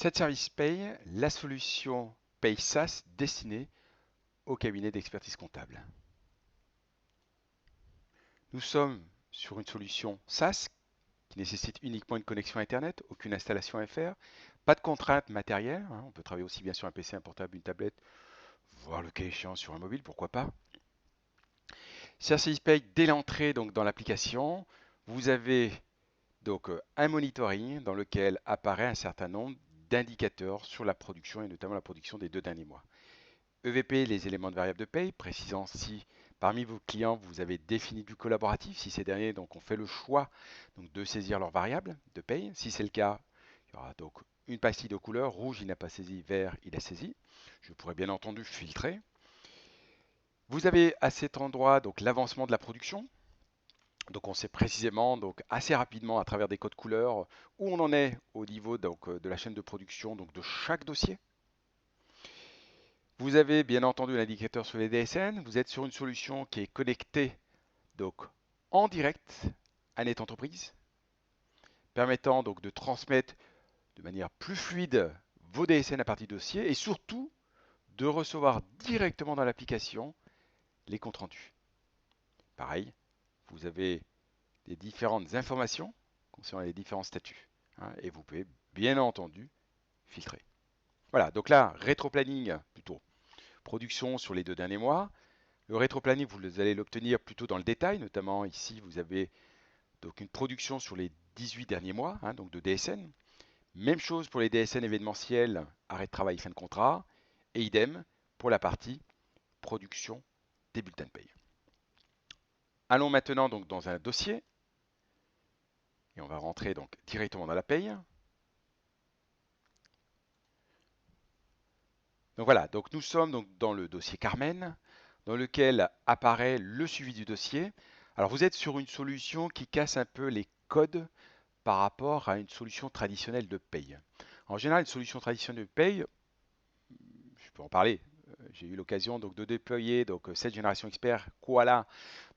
Cette service paye, la solution paye SaaS destinée au cabinet d'expertise comptable. Nous sommes sur une solution SaaS qui nécessite uniquement une connexion Internet, aucune installation à faire, pas de contraintes matérielles. On peut travailler aussi bien sur un PC, un portable, une tablette, voire le cas échéant sur un mobile, pourquoi pas. Service paye dès l'entrée donc dans l'application. Vous avez donc un monitoring dans lequel apparaît un certain nombre d'indicateurs sur la production et notamment la production des 2 derniers mois. EVP, les éléments de variable de paye, précisant si parmi vos clients vous avez défini du collaboratif, si ces derniers donc ont fait le choix donc, de saisir leurs variables de paye. Si c'est le cas, il y aura donc une pastille de couleur, rouge il n'a pas saisi, vert il a saisi. Je pourrais bien entendu filtrer. Vous avez à cet endroit donc l'avancement de la production. Donc on sait précisément, donc assez rapidement à travers des codes couleurs, où on en est au niveau donc, de la chaîne de production donc de chaque dossier. Vous avez bien entendu l'indicateur sur les DSN. Vous êtes sur une solution qui est connectée donc en direct à Net Entreprise, permettant donc de transmettre de manière plus fluide vos DSN à partir du dossier et surtout de recevoir directement dans l'application les comptes rendus. Pareil, vous avez les différentes informations concernant les différents statuts et vous pouvez bien entendu filtrer. Voilà, donc là, rétro-planning plutôt production sur les 2 derniers mois. Le rétro-planning, vous allez l'obtenir plutôt dans le détail, notamment ici, vous avez donc une production sur les 18 derniers mois, donc de DSN. Même chose pour les DSN événementiels, arrêt de travail, fin de contrat, et idem pour la partie production des bulletins de paye. Allons maintenant donc dans un dossier, et on va rentrer donc directement dans la paye. Donc voilà, donc nous sommes donc dans le dossier Carmen, dans lequel apparaît le suivi du dossier. Alors vous êtes sur une solution qui casse un peu les codes par rapport à une solution traditionnelle de paye. En général, une solution traditionnelle de paye, je peux en parler. J'ai eu l'occasion donc de déployer donc cette génération expert Koala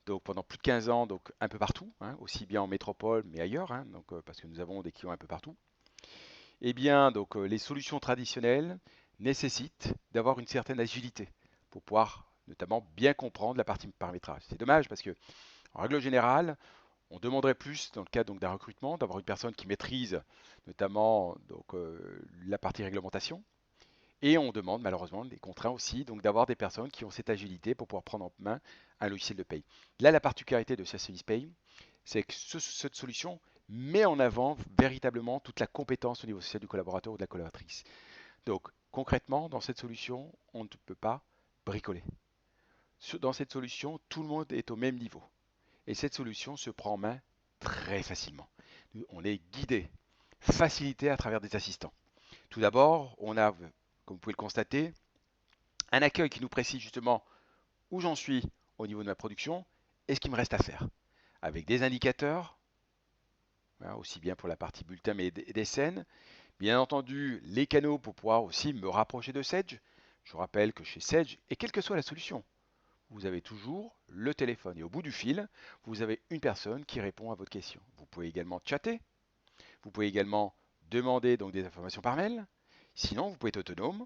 donc pendant plus de 15 ans donc un peu partout, aussi bien en métropole mais ailleurs, donc parce que nous avons des clients un peu partout. Eh bien donc les solutions traditionnelles nécessitent d'avoir une certaine agilité pour pouvoir notamment bien comprendre la partie paramétrage. C'est dommage parce que en règle générale, on demanderait plus, dans le cadre donc d'un recrutement, d'avoir une personne qui maîtrise notamment donc, la partie réglementation. Et on demande malheureusement, des contraints aussi, donc d'avoir des personnes qui ont cette agilité pour pouvoir prendre en main un logiciel de paye. Là, la particularité de Service Pay, c'est que cette solution met en avant véritablement toute la compétence au niveau social du collaborateur ou de la collaboratrice. Donc concrètement, dans cette solution, on ne peut pas bricoler. Dans cette solution, tout le monde est au même niveau. Et cette solution se prend en main très facilement. On est guidé, facilité à travers des assistants. Tout d'abord, on a, comme vous pouvez le constater, un accueil qui nous précise justement où j'en suis au niveau de ma production et ce qu'il me reste à faire. Avec des indicateurs, aussi bien pour la partie bulletin mais des scènes. Bien entendu, les canaux pour pouvoir aussi me rapprocher de Sedge. Je rappelle que chez Sedge, et quelle que soit la solution, vous avez toujours le téléphone. Et au bout du fil, vous avez une personne qui répond à votre question. Vous pouvez également chatter. Vous pouvez également demander donc des informations par mail. Sinon, vous pouvez être autonome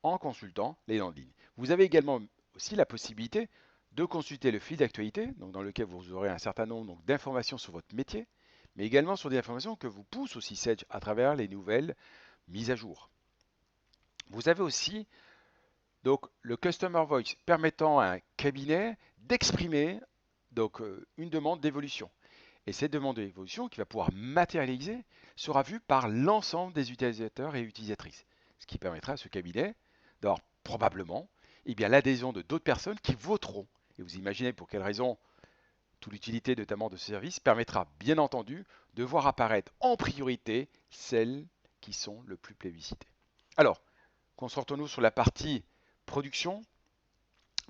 en consultant les landings. Vous avez également aussi la possibilité de consulter le fil d'actualité, donc dans lequel vous aurez un certain nombre d'informations sur votre métier, mais également sur des informations que vous pousse aussi Sedge à travers les nouvelles mises à jour. Vous avez aussi donc le Customer Voice permettant à un cabinet d'exprimer donc une demande d'évolution. Et cette demande d'évolution qui va pouvoir matérialiser sera vue par l'ensemble des utilisateurs et utilisatrices. Ce qui permettra à ce cabinet d'avoir probablement l'adhésion de d'autres personnes qui voteront. Et vous imaginez pour quelle raison toute l'utilité notamment de ce service permettra bien entendu de voir apparaître en priorité celles qui sont le plus plébiscitées. Alors, concentrons-nous sur la partie production.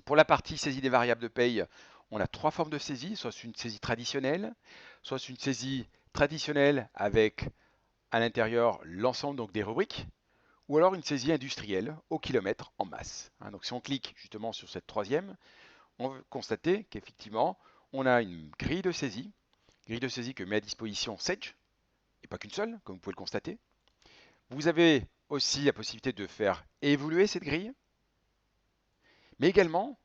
Pour la partie saisie des variables de paye, on a 3 formes de saisie, soit une saisie traditionnelle, soit une saisie traditionnelle avec à l'intérieur l'ensemble donc des rubriques, ou alors une saisie industrielle au kilomètre en masse. Donc si on clique justement sur cette troisième, on va constater qu'effectivement on a une grille de saisie que met à disposition Sedge, et pas qu'une seule, comme vous pouvez le constater. Vous avez aussi la possibilité de faire évoluer cette grille, mais également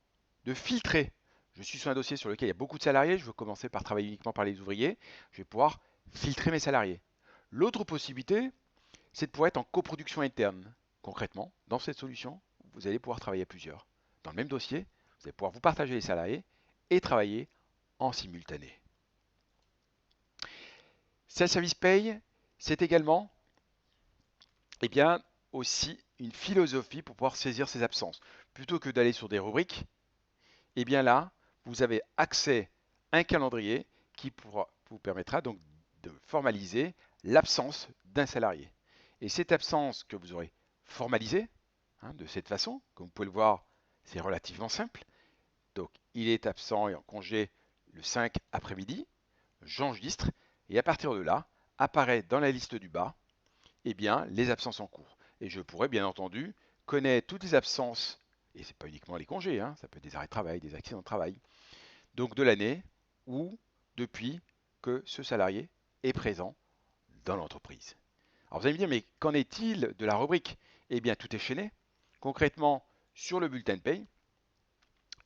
de filtrer. Je suis sur un dossier sur lequel il y a beaucoup de salariés, je veux commencer par travailler uniquement par les ouvriers, je vais pouvoir filtrer mes salariés. L'autre possibilité, c'est de pouvoir être en coproduction interne. Concrètement, dans cette solution, vous allez pouvoir travailler à plusieurs. Dans le même dossier, vous allez pouvoir vous partager les salariés et travailler en simultané. Self-Service Pay, c'est également eh bien, aussi une philosophie pour pouvoir saisir ses absences. Plutôt que d'aller sur des rubriques, eh bien là, vous avez accès à un calendrier qui vous permettra donc de formaliser l'absence d'un salarié. Et cette absence que vous aurez formalisée, de cette façon, comme vous pouvez le voir, c'est relativement simple. Donc, il est absent et en congé le 5 après-midi, j'enregistre, et à partir de là, apparaît dans la liste du bas, eh bien, les absences en cours. Et je pourrais bien entendu connaître toutes les absences, et ce n'est pas uniquement les congés, ça peut être des arrêts de travail, des accidents de travail, donc de l'année ou depuis que ce salarié est présent dans l'entreprise. Alors vous allez me dire, mais qu'en est-il de la rubrique? Eh bien, tout est chaîné. Concrètement, sur le bulletin de paye,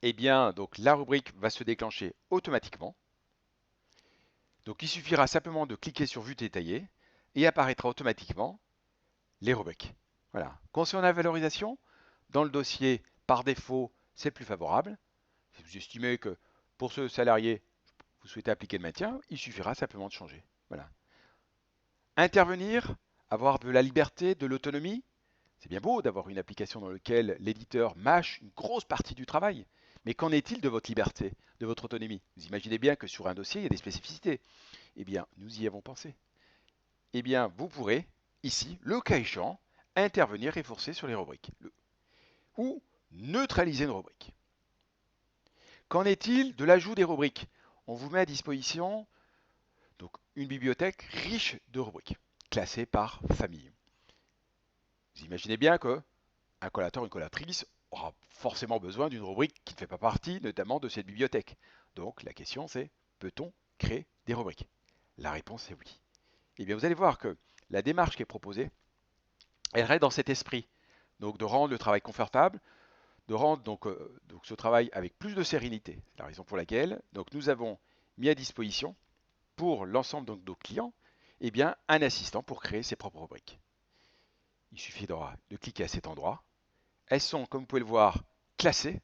eh bien, donc la rubrique va se déclencher automatiquement. Donc il suffira simplement de cliquer sur Vue détaillée et apparaîtra automatiquement les rubriques. Voilà. Concernant la valorisation, dans le dossier, par défaut, c'est plus favorable. Si vous estimez que pour ce salarié, vous souhaitez appliquer le maintien, il suffira simplement de changer. Voilà. Intervenir, avoir de la liberté, de l'autonomie, c'est bien beau d'avoir une application dans laquelle l'éditeur mâche une grosse partie du travail. Mais qu'en est-il de votre liberté, de votre autonomie? Vous imaginez bien que sur un dossier, il y a des spécificités. Eh bien, nous y avons pensé. Eh bien, vous pourrez, ici, le cas échéant, intervenir et forcer sur les rubriques. Ou neutraliser une rubrique. Qu'en est-il de l'ajout des rubriques? On vous met à disposition donc, une bibliothèque riche de rubriques, classées par famille. Vous imaginez bien que un collateur, une collatrice aura forcément besoin d'une rubrique qui ne fait pas partie notamment de cette bibliothèque. Donc la question c'est, peut-on créer des rubriques? La réponse est oui. Et bien vous allez voir que la démarche qui est proposée, elle reste dans cet esprit. Donc de rendre le travail confortable, de rendre donc ce travail avec plus de sérénité. C'est la raison pour laquelle donc, nous avons mis à disposition pour l'ensemble de nos clients eh bien, un assistant pour créer ses propres rubriques. Il suffit de cliquer à cet endroit. Elles sont, comme vous pouvez le voir, classées,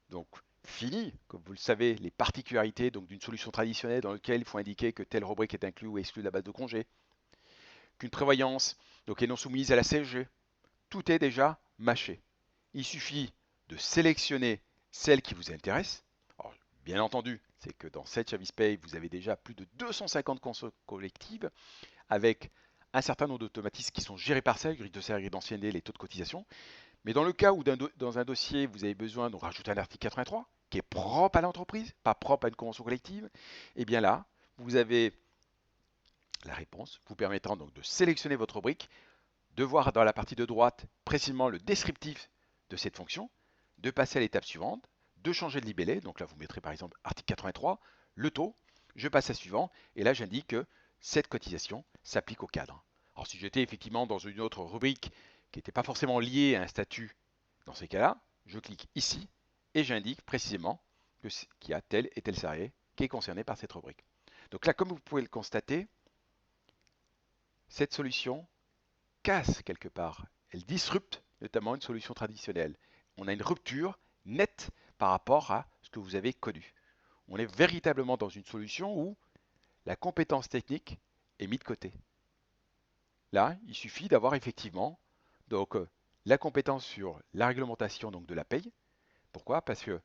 donc finies. Comme vous le savez, les particularités d'une solution traditionnelle dans laquelle il faut indiquer que telle rubrique est inclue ou exclue de la base de congé, qu'une prévoyance donc, est non soumise à la CSG. Tout est déjà mâché. Il suffit de sélectionner celle qui vous intéresse. Alors, bien entendu, c'est que dans cette Service Pay, vous avez déjà plus de 250 consoles collectives avec un certain nombre d'automatismes qui sont gérés par celle, grille de salaire, grille d'ancienneté, les taux de cotisation. Mais dans le cas où dans un dossier, vous avez besoin de rajouter un article 83 qui est propre à l'entreprise, pas propre à une convention collective, et bien là, vous avez la réponse vous permettant donc de sélectionner votre rubrique, de voir dans la partie de droite précisément le descriptif de cette fonction, de passer à l'étape suivante, de changer de libellé. Donc là, vous mettrez par exemple article 83, le taux, je passe à suivant, et là, j'indique que cette cotisation s'applique au cadre. Alors si j'étais effectivement dans une autre rubrique qui n'était pas forcément liée à un statut, dans ces cas-là, je clique ici et j'indique précisément qu'il y a tel et tel salarié qui est concerné par cette rubrique. Donc là, comme vous pouvez le constater, cette solution casse quelque part. Elle disrupte notamment une solution traditionnelle. On a une rupture nette par rapport à ce que vous avez connu. On est véritablement dans une solution où la compétence technique est mise de côté. Là, il suffit d'avoir effectivement donc, la compétence sur la réglementation donc, de la paye. Pourquoi? Parce que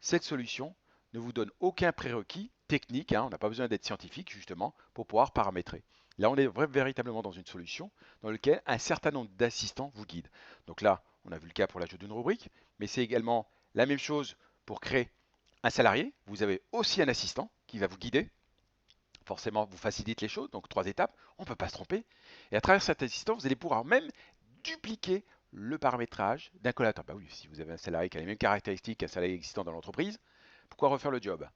cette solution ne vous donne aucun prérequis technique, on n'a pas besoin d'être scientifique justement pour pouvoir paramétrer. Là, on est véritablement dans une solution dans laquelle un certain nombre d'assistants vous guident. Donc là, on a vu le cas pour l'ajout d'une rubrique, mais c'est également la même chose pour créer un salarié. Vous avez aussi un assistant qui va vous guider. Forcément, vous facilite les choses, donc 3 étapes, on ne peut pas se tromper. Et à travers cet assistant, vous allez pouvoir même dupliquer le paramétrage d'un collaborateur. Bah oui, si vous avez un salarié qui a les mêmes caractéristiques qu'un salarié existant dans l'entreprise, pourquoi refaire le job?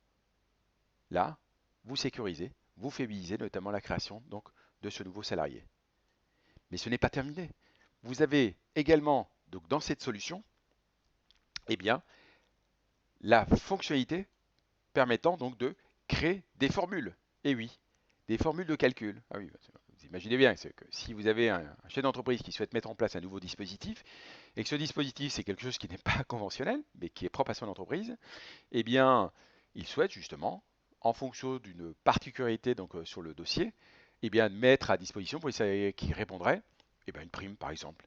Là, vous sécurisez, vous fiabilisez notamment la création donc, de ce nouveau salarié. Mais ce n'est pas terminé. vous avez également, donc dans cette solution, eh bien, la fonctionnalité permettant donc de créer des formules. Et oui, des formules de calcul. Ah oui, vous imaginez bien que si vous avez un chef d'entreprise qui souhaite mettre en place un nouveau dispositif, et que ce dispositif c'est quelque chose qui n'est pas conventionnel, mais qui est propre à son entreprise, eh bien, il souhaite justement, en fonction d'une particularité donc, sur le dossier, eh bien, mettre à disposition pour les salariés qui répondraient eh bien, une prime par exemple.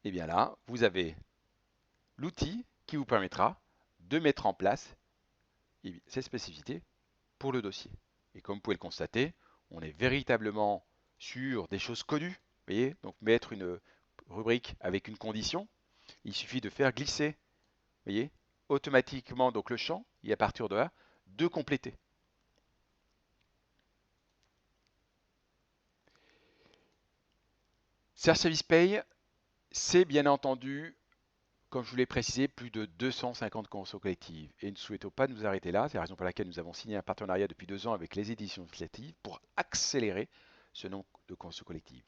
Et bien là, vous avez l'outil qui vous permettra de mettre en place ces spécificités pour le dossier. Et comme vous pouvez le constater, on est véritablement sur des choses connues. Vous voyez, donc mettre une rubrique avec une condition, il suffit de faire glisser, vous voyez, automatiquement donc le champ et à partir de là, de compléter. Service Pay, c'est bien entendu, comme je vous l'ai précisé, plus de 250 conventions collectives. Et ne souhaitons pas nous arrêter là. C'est la raison pour laquelle nous avons signé un partenariat depuis 2 ans avec les éditions législatives pour accélérer ce nombre de conventions collectives.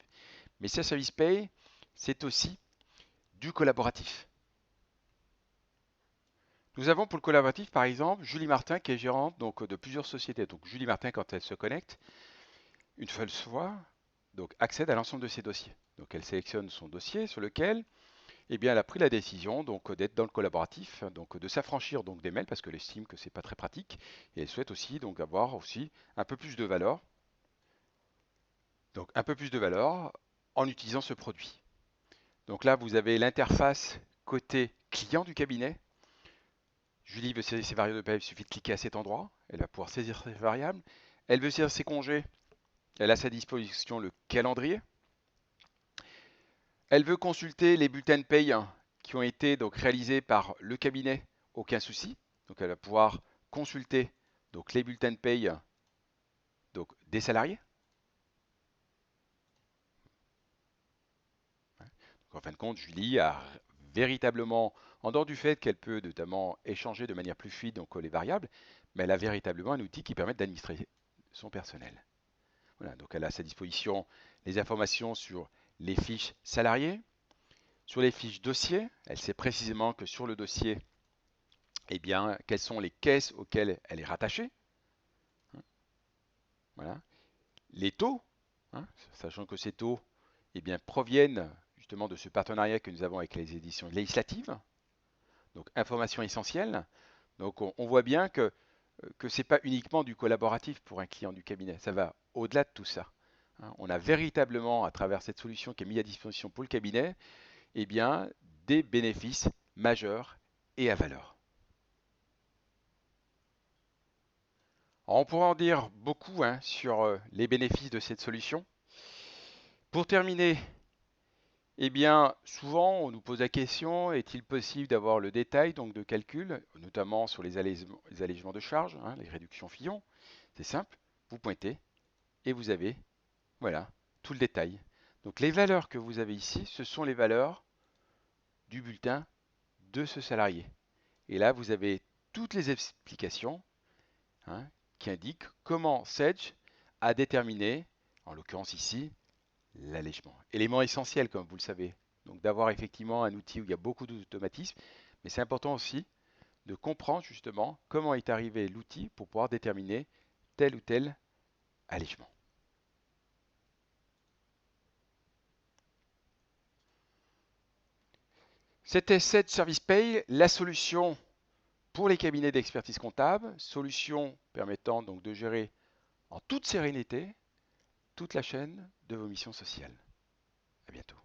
Mais Service Pay, c'est aussi du collaboratif. Nous avons pour le collaboratif, par exemple, Julie Martin, qui est gérante donc, de plusieurs sociétés. Donc Julie Martin, quand elle se connecte, une seule fois, donc, accède à l'ensemble de ses dossiers. Donc elle sélectionne son dossier sur lequel eh bien, elle a pris la décision donc d'être dans le collaboratif, donc de s'affranchir donc des mails parce qu'elle estime que c'est pas très pratique et elle souhaite aussi donc avoir aussi un peu plus de valeur. Donc un peu plus de valeur en utilisant ce produit. Donc là, vous avez l'interface côté client du cabinet. Julie veut saisir ses variables de paie, il suffit de cliquer à cet endroit. Elle va pouvoir saisir ses variables. Elle veut saisir ses congés. Elle a à sa disposition le calendrier. Elle veut consulter les bulletins de paye qui ont été donc réalisés par le cabinet, aucun souci. Donc elle va pouvoir consulter donc les bulletins de paye donc des salariés. Donc en fin de compte, Julie a véritablement, en dehors du fait qu'elle peut notamment échanger de manière plus fluide donc les variables, mais elle a véritablement un outil qui permet d'administrer son personnel. Voilà, donc elle a à sa disposition les informations sur les fiches salariés, sur les fiches dossiers. Elle sait précisément que sur le dossier, eh bien, quelles sont les caisses auxquelles elle est rattachée. Voilà. Les taux, hein, sachant que ces taux eh bien, proviennent justement de ce partenariat que nous avons avec les éditions législatives. Donc, information essentielle. Donc, on voit bien que ce n'est pas uniquement du collaboratif pour un client du cabinet. Ça va au-delà de tout ça. Hein. On a véritablement, à travers cette solution qui est mise à disposition pour le cabinet, eh bien, des bénéfices majeurs et à valeur. Alors, on pourrait en dire beaucoup hein, sur les bénéfices de cette solution. Pour terminer, eh bien, souvent on nous pose la question, est-il possible d'avoir le détail donc, de calcul, notamment sur les allégements de charges, hein, les réductions Fillon. C'est simple, vous pointez et vous avez voilà, tout le détail. Donc les valeurs que vous avez ici, ce sont les valeurs du bulletin de ce salarié. Et là, vous avez toutes les explications hein, qui indiquent comment Sedge a déterminé, en l'occurrence ici, l'allègement. Élément essentiel, comme vous le savez. Donc d'avoir effectivement un outil où il y a beaucoup d'automatisme, mais c'est important aussi de comprendre justement comment est arrivé l'outil pour pouvoir déterminer tel ou tel allègement. C'était cette Service Pay, la solution pour les cabinets d'expertise comptable, solution permettant donc de gérer en toute sérénité toute la chaîne de vos missions sociales. À bientôt.